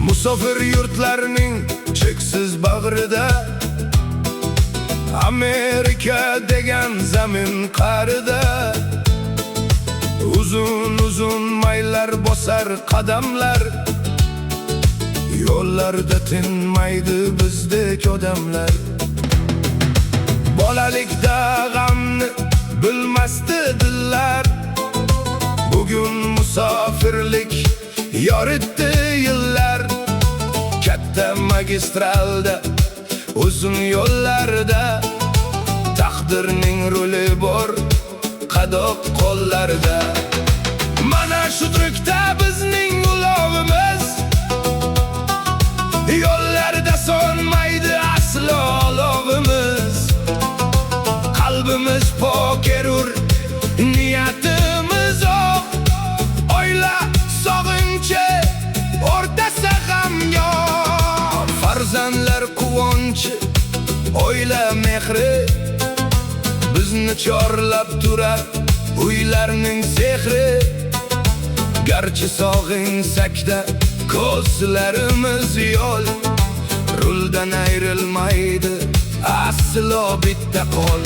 Musofir yurtlarning cheksiz bag'rida, Amerika degan zamin qa'rida, uzun maylar bosar qadamlar, yo'llarda tinmaydi bizdek odamlar. Bolalikda g'amni bilmasdi dillar, bugun musofirlik yoritdi yillar. Katta magistralda, uzun yo'llarda, taqdirning roli bor qadoq qo'llarda. Mana shu turkda bizning ulovimiz, yo'llarda so'nmaydi aslo olovimiz. Qalbimiz pok erur, niyatimiz oq, oila sog'inchi o'rtasa g'am yo'q. Farzandlar quvonchi, oila mehri bizni chorlab turar uylarning sehri. Garchi sog'insakda ko'zlarimiz yo'l, ruldan ayrilmaydi aslo bitta qo'l.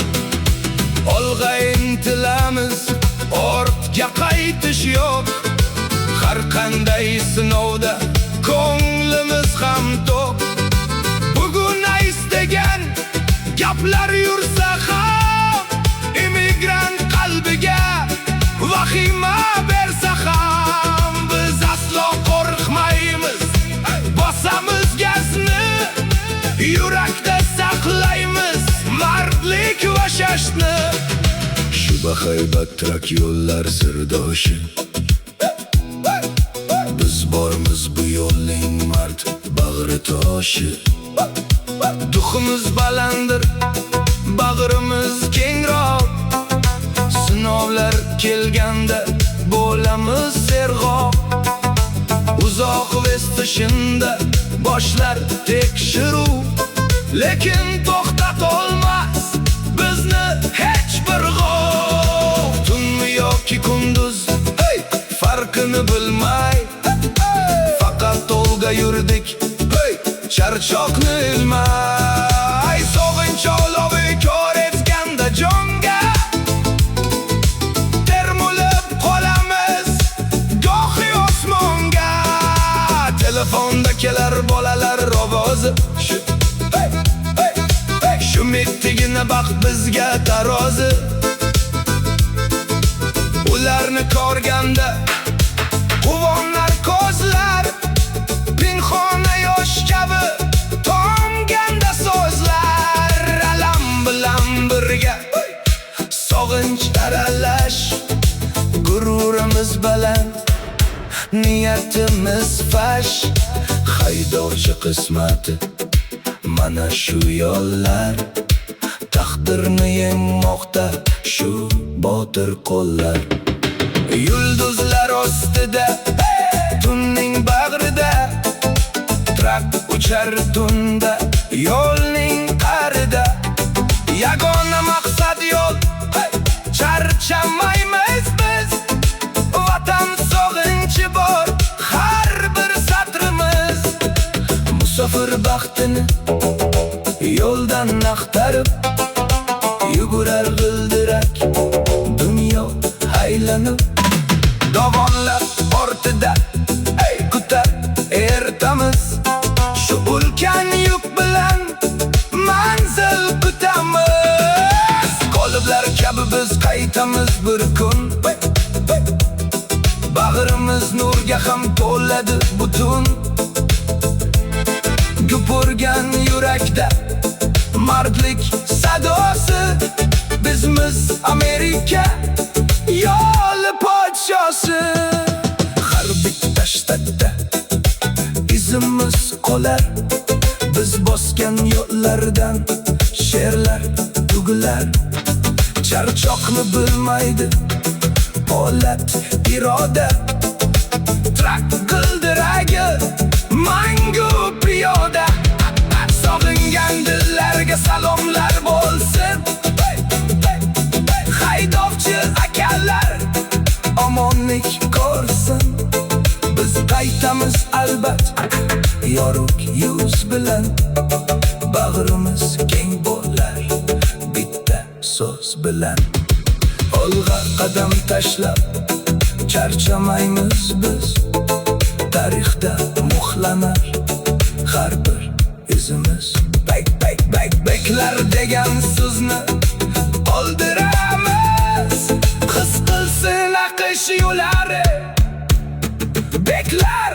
Olg'a intilamiz, ortga qaytish yo'q. Har qanday sinovda ko'nglimiz ham to'q. Bugun istagan gaplar yursa ham, immigrant qalbiga vahima bersa ham, biz aslo qo'rqmaymiz, bosamiz gazni, yurakda saqlaymiz mardlik va shashni. Shu bahaybat trak yo'llar sirdoshi, biz bormiz bu yo'lning mard bag'ri toshi. Duximiz balanddir, bag'rimiz kengroq, sinovlar kelganda bo'lamiz serg'oq. Uzoq vestishinda boshlar tekshiruv, lekin to'xtatolmas bizni hech bir g'ov. Tunmi yoki kunduz, farqini bilmay, faqat to'lga yurdik, charchoqni ilmay. Sog'inch olovi kor etganda jonga, termulib qolamiz gohi osmonga. Telefonda kelar bolalar ovozi, shu mittigina baxt bizga tarozi. Ularni ko'rganda quvonar ko'zlar, pinhona yosh kabi tomganda so'zlar. Alam bilan birga sog'inch aralash, g'ururimiz baland, niyatimiz fash. Haydovchi qismati mana shu yo'llar, taqdirni yengmoqda shu botir qo'llar. Yulduzlar ostida, tunning bag'rida, trak uchar tunda yo'lning qa'rida. Yagona maqsad yo'l, charchamaymiz biz, vatan sog'inchi bor har bir satrimiz. Musofir baxtini yo'ldan axtarib, yugurar g'ildirak dunyo aylanib. Dovonlar ortida kutar ertamiz, shu ulkan yuk bilan manzil kutamiz. Qoliblar kabi biz qaytamiz bir kun, bag'rimiz nurga ham to'ladi butun. Gupurgan yurakda mardlik sadosi, bizmiz Amerika yo'li podshosi. Har bitta shtatda qolar. Biz bosgan yo'llardan she'rlar tugilar. Charchoqni bilmaydi olat iroda. Trak g'ildiragi mangu piyoda. Sog'ingan dillarga salomlar bo'lsin. Haydovchi akalar omonlik ko'rsin. Biz qaytamiz albat yorug' yuz bilan. Bag'rimiz keng bo'lar bitta so'z bilan. Olg'a qadam tashlab charchamaymiz biz. Tarixda muhlanar har bir izimiz. Beklar degan so'zni oldiramiz. His qilsin aqsh yo'llari. Beklar